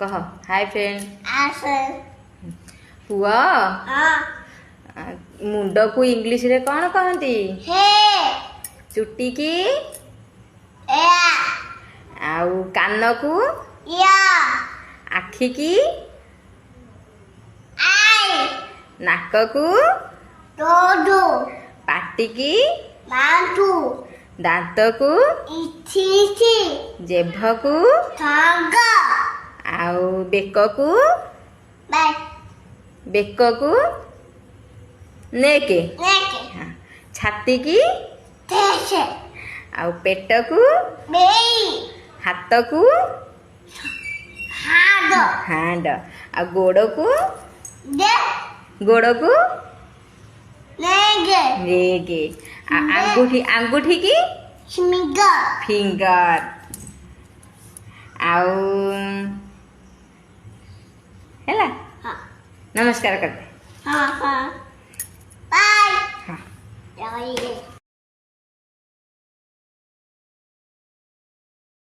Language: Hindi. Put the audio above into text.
कह हाय फ्रेंड। आसे पुआ मुंड को इंग्लिश रे कौन कहती? हे चुट्टी की ए आउ कान को या आखि की आई नाक को दोदो पाटी की मांटू दांत को इथीथी जेभ को थांगा आउ बेक को बाय बेक को नेके नेके हाँ, छाती की तेसे आउ पेट को बेई हाथ को हाडो हांड आ गोड़ को दे गोड़ को नेगे रेगे आंगूठी की स्मिगा फिंगर आउ हैला हाँ नमस्कार करते हाँ हाँ